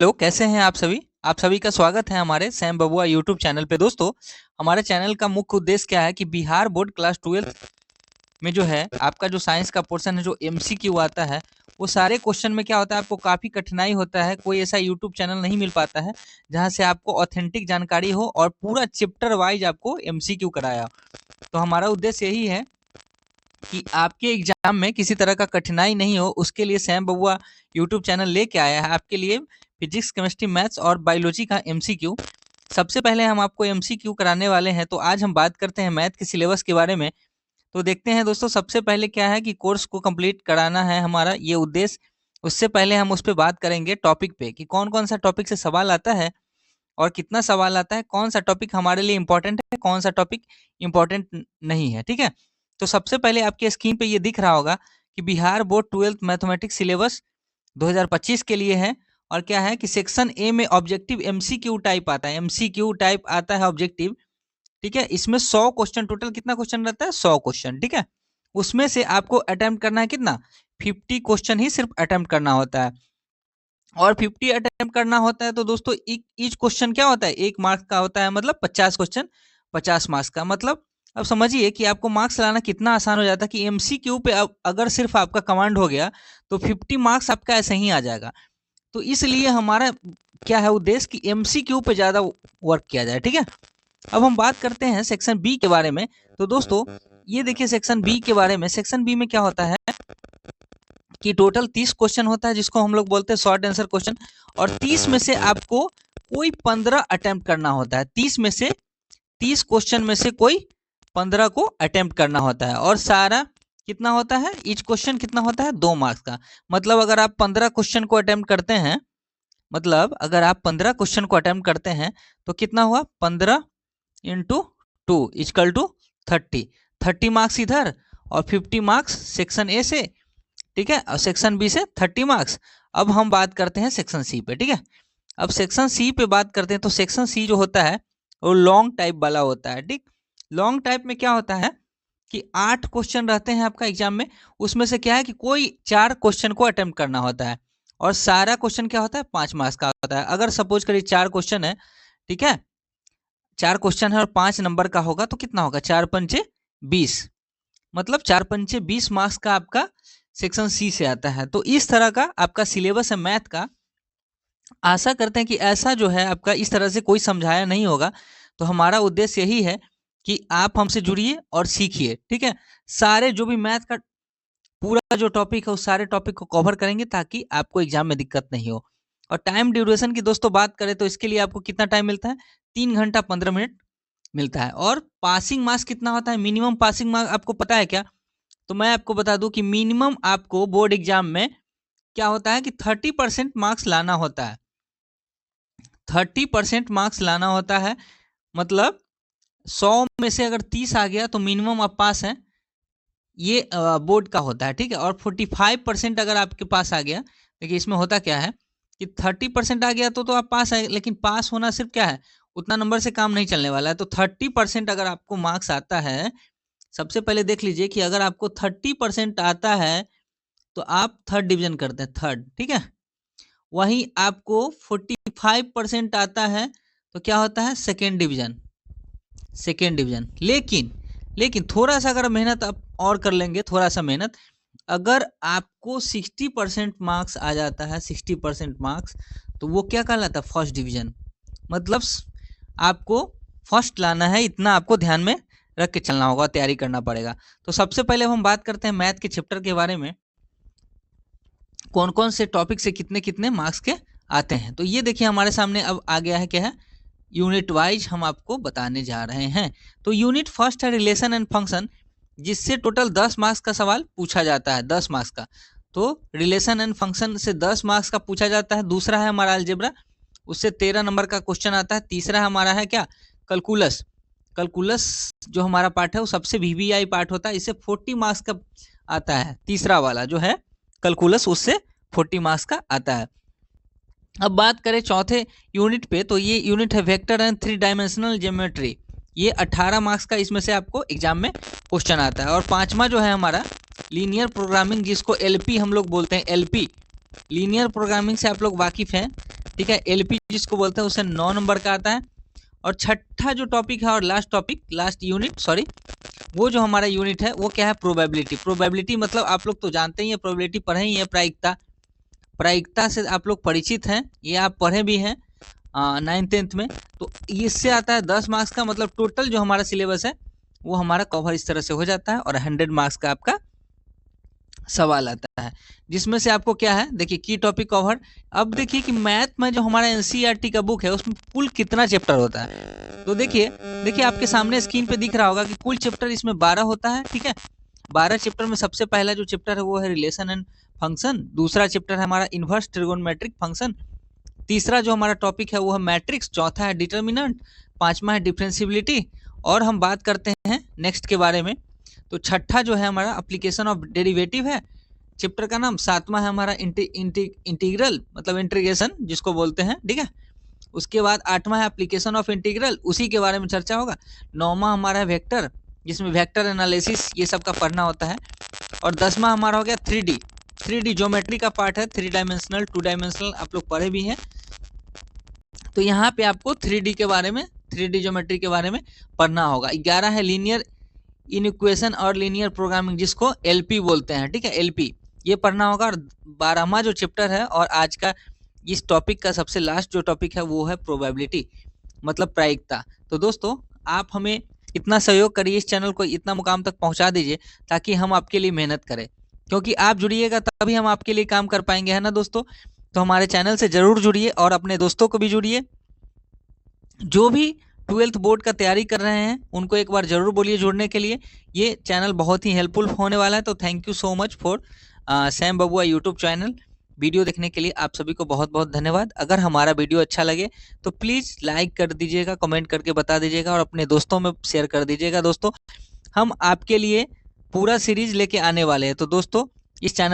Hello, कैसे हैं आप सभी? आप सभी का स्वागत है हमारे सैम बबुआ यूट्यूब चैनल पे। दोस्तों, हमारे चैनल का मुख्य उद्देश्य क्या है कि बिहार बोर्ड क्लास 12th में जो है आपका जो साइंस का पोर्शन है, जो एमसीक्यू आता है, वो सारे क्वेश्चन में क्या होता है, आपको काफ़ी कठिनाई होता है। कोई ऐसा यूट्यूब चैनल नहीं मिल पाता है जहाँ से आपको ऑथेंटिक जानकारी हो और पूरा चैप्टर वाइज आपको एमसीक्यू कराया। तो हमारा उद्देश्य यही है कि आपके एग्जाम में किसी तरह का कठिनाई नहीं हो, उसके लिए सैम बबुआ यूट्यूब चैनल लेके आया है आपके लिए फिजिक्स, केमिस्ट्री, मैथ्स और बायोलॉजी का एमसीक्यू। सबसे पहले हम आपको एमसीक्यू कराने वाले हैं, तो आज हम बात करते हैं मैथ के सिलेबस के बारे में। तो देखते हैं दोस्तों, सबसे पहले क्या है कि कोर्स को कंप्लीट कराना है हमारा ये उद्देश्य। उससे पहले हम उस पर बात करेंगे टॉपिक पे कि कौन कौन सा टॉपिक से सवाल आता है और कितना सवाल आता है, कौन सा टॉपिक हमारे लिए इंपॉर्टेंट है, कौन सा टॉपिक इंपॉर्टेंट नहीं है। ठीक है, तो सबसे पहले आपके स्क्रीन पे ये दिख रहा होगा कि Bihar board 12th mathematics syllabus 2025 के लिए है। और क्या है कि सेक्शन ए में ऑब्जेक्टिव एमसीक्यू टाइप आता है, एमसीक्यू टाइप आता है ऑब्जेक्टिव। ठीक है, इसमें 100 क्वेश्चन, टोटल कितना क्वेश्चन रहता है, 100 क्वेश्चन। ठीक है, उसमें से आपको अटेम्प्ट करना है कितना, 50 क्वेश्चन ही सिर्फ अटेम्प्ट करना होता है। और 50 अटेम्प्ट करना होता है तो दोस्तों ईच क्वेश्चन क्या होता है, 1 मार्क्स का होता है। मतलब 50 क्वेश्चन 50 मार्क्स का। मतलब अब समझिए कि आपको मार्क्स लाना कितना आसान हो जाता है कि एमसीक्यू पे अगर सिर्फ आपका कमांड हो गया तो 50 मार्क्स आपका ऐसे ही आ जाएगा। तो इसलिए हमारा क्या है उद्देश्य कि एमसीक्यू पे ज़्यादा वर्क किया जाए। ठीक है, अब हम बात करते हैं सेक्शन बी के बारे में। तो दोस्तों ये देखिए सेक्शन बी के बारे में। सेक्शन बी में क्या होता है कि टोटल 30 क्वेश्चन होता है, जिसको हम लोग बोलते हैं शॉर्ट आंसर क्वेश्चन। और 30 में से आपको कोई 15 अटेम्प्ट करना होता है। 30 क्वेश्चन में से कोई 15 को अटेम्प्ट करना होता है। और सारा कितना होता है, ईच क्वेश्चन कितना होता है, 2 मार्क्स का। मतलब अगर आप 15 क्वेश्चन को अटेम्प्ट करते हैं, मतलब अगर आप 15 क्वेश्चन को अटेम्प्ट करते हैं तो कितना हुआ, 15 इंटू 2 इक्वल टू 30 मार्क्स इधर और 50 मार्क्स सेक्शन ए से। ठीक है, और सेक्शन बी से 30 मार्क्स। अब हम बात करते हैं सेक्शन सी पे। ठीक है, अब सेक्शन सी पे बात करते हैं। तो सेक्शन सी जो होता है वो लॉन्ग टाइप वाला होता है। ठीक, लॉन्ग टाइप में क्या होता है कि 8 क्वेश्चन रहते हैं आपका एग्जाम में। उसमें से क्या है कि कोई 4 क्वेश्चन को अटेम्प्ट करना होता है और सारा क्वेश्चन क्या होता है, 5 मार्क्स का होता है। अगर सपोज करिए 4 क्वेश्चन है, ठीक है, 4 क्वेश्चन है और 5 नंबर का होगा तो कितना होगा, 4 पंचे 20। मतलब 4 पंचे 20 मार्क्स का आपका सेक्शन सी से आता है। तो इस तरह का आपका सिलेबस है मैथ का। आशा करते हैं कि ऐसा जो है आपका इस तरह से कोई समझाया नहीं होगा। तो हमारा उद्देश्य यही है कि आप हमसे जुड़िए और सीखिए। ठीक है, सारे जो भी मैथ का पूरा जो टॉपिक है उस सारे टॉपिक को कवर करेंगे ताकि आपको एग्जाम में दिक्कत नहीं हो। और टाइम ड्यूरेशन की दोस्तों बात करें तो इसके लिए आपको कितना टाइम मिलता है, 3 घंटा 15 मिनट मिलता है। और पासिंग मार्क्स कितना होता है, मिनिमम पासिंग मार्क्स आपको पता है क्या? तो मैं आपको बता दूं कि मिनिमम आपको बोर्ड एग्जाम में क्या होता है कि 30% मार्क्स लाना होता है। 30% मार्क्स लाना होता है। मतलब 100 में से अगर 30 आ गया तो मिनिमम आप पास हैं, ये बोर्ड का होता है। ठीक है, और 45% अगर आपके पास आ गया, देखिए इसमें होता क्या है कि 30% आ गया तो आप पास है, लेकिन पास होना सिर्फ क्या है, उतना नंबर से काम नहीं चलने वाला है। तो 30% अगर आपको मार्क्स आता है, सबसे पहले देख लीजिए कि अगर आपको 30% आता है तो आप थर्ड डिवीजन करते हैं, थर्ड। ठीक है, वहीं आपको 45% आता है तो क्या होता है, सेकेंड डिवीजन, सेकेंड डिवीजन। लेकिन थोड़ा सा अगर मेहनत आप और कर लेंगे, थोड़ा सा मेहनत, अगर आपको 60% मार्क्स आ जाता है, 60% मार्क्स, तो वो क्या कहलाता है, फर्स्ट डिवीजन। मतलब आपको फर्स्ट लाना है, इतना आपको ध्यान में रख के चलना होगा, तैयारी करना पड़ेगा। तो सबसे पहले हम बात करते हैं मैथ के चैप्टर के बारे में, कौन कौन से टॉपिक से कितने कितने मार्क्स के आते हैं। तो ये देखिए हमारे सामने अब आ गया है, क्या है, यूनिट वाइज हम आपको बताने जा रहे हैं। तो यूनिट फर्स्ट है रिलेशन एंड फंक्शन, जिससे टोटल 10 मार्क्स का सवाल पूछा जाता है, 10 मार्क्स का। तो रिलेशन एंड फंक्शन से 10 मार्क्स का पूछा जाता है। दूसरा है हमारा अलजेब्रा, उससे 13 नंबर का क्वेश्चन आता है। तीसरा हमारा है क्या, कैलकुलस। कैलकुलस जो हमारा पार्ट है वो सबसे वीवीआई पार्ट होता है, इससे 40 मार्क्स का आता है। तीसरा वाला जो है कैलकुलस, उससे 40 मार्क्स का आता है। अब बात करें चौथे यूनिट पे, तो ये यूनिट है वेक्टर एंड 3 डायमेंशनल ज्योमेट्री। ये 18 मार्क्स का इसमें से आपको एग्जाम में क्वेश्चन आता है। और पांचवा जो है हमारा लीनियर प्रोग्रामिंग, जिसको एलपी हम लोग बोलते हैं, एलपी लीनियर प्रोग्रामिंग से आप लोग वाकिफ हैं। ठीक है। एलपी जिसको बोलते हैं उसे 9 नंबर का आता है। और छठा जो टॉपिक है और लास्ट यूनिट सॉरी, वो जो हमारा यूनिट है वो क्या है, प्रोबेबिलिटी। प्रोबेबिलिटी मतलब आप लोग तो जानते ही हैं, प्रोबेबिलिटी पढ़े ही है, प्रायिकता। प्रायिकता से आप लोग परिचित हैं, ये आप पढ़े भी हैं 9th-10th में। तो इससे आता है 10 मार्क्स का, मतलब टोटल जो हमारा सिलेबस है वो हमारा कवर इस तरह से हो जाता है और 100 मार्क्स का आपका सवाल आता है, जिसमें से आपको क्या है, देखिए की टॉपिक कवर। अब देखिए कि मैथ में जो हमारा एनसीईआरटी का बुक है उसमें कुल कितना चैप्टर होता है। तो देखिए आपके सामने स्क्रीन पे दिख रहा होगा कि कुल चैप्टर इसमें 12 होता है। ठीक है, 12 चैप्टर में सबसे पहला जो चैप्टर है वो है रिलेशन एंड फंक्शन। दूसरा चैप्टर है हमारा इनवर्स ट्रिगोनोमेट्रिक फंक्शन। तीसरा जो हमारा टॉपिक है वो है मैट्रिक्स। चौथा है डिटर्मिनेंट। पांचवा है डिफरेंशियबिलिटी। और हम बात करते हैं नेक्स्ट के बारे में, तो छठा जो है हमारा एप्लीकेशन ऑफ डेरिवेटिव है चैप्टर का नाम। सातवां है हमारा इंटीग्रल मतलब इंटीग्रेशन जिसको बोलते हैं। ठीक है, उसके बाद आठवां है एप्लीकेशन ऑफ इंटीग्रल, उसी के बारे में चर्चा होगा। नौवां हमारा है वेक्टर, जिसमें वेक्टर एनालिसिस ये सब का पढ़ना होता है। और 10वां हमारा हो गया 3D ज्योमेट्री का पार्ट है, 3 डायमेंशनल 2 डायमेंशनल आप लोग पढ़े भी हैं। तो यहाँ पे आपको 3D के बारे में, 3D ज्योमेट्री के बारे में पढ़ना होगा। 11 है लीनियर इनइक्वेशन और लीनियर प्रोग्रामिंग जिसको एलपी बोलते हैं। ठीक है, एलपी ये पढ़ना होगा। और 12वां जो चैप्टर है और आज का इस टॉपिक का सबसे लास्ट जो टॉपिक है वो है प्रोबेबिलिटी मतलब प्रायिकता। तो दोस्तों आप हमें इतना सहयोग करिए, इस चैनल को इतना मुकाम तक पहुंचा दीजिए ताकि हम आपके लिए मेहनत करें, क्योंकि आप जुड़िएगा तभी हम आपके लिए काम कर पाएंगे, है ना दोस्तों। तो हमारे चैनल से जरूर जुड़िए और अपने दोस्तों को भी जुड़िए। जो भी 12th बोर्ड का तैयारी कर रहे हैं उनको एक बार जरूर बोलिए जुड़ने के लिए, ये चैनल बहुत ही हेल्पफुल होने वाला है। तो thank you so much for Sam बबुआ यूट्यूब चैनल। वीडियो देखने के लिए आप सभी को बहुत बहुत धन्यवाद। अगर हमारा वीडियो अच्छा लगे तो प्लीज़ लाइक कर दीजिएगा, कमेंट करके बता दीजिएगा और अपने दोस्तों में शेयर कर दीजिएगा। दोस्तों हम आपके लिए पूरा सीरीज लेके आने वाले हैं, तो दोस्तों इस चैनल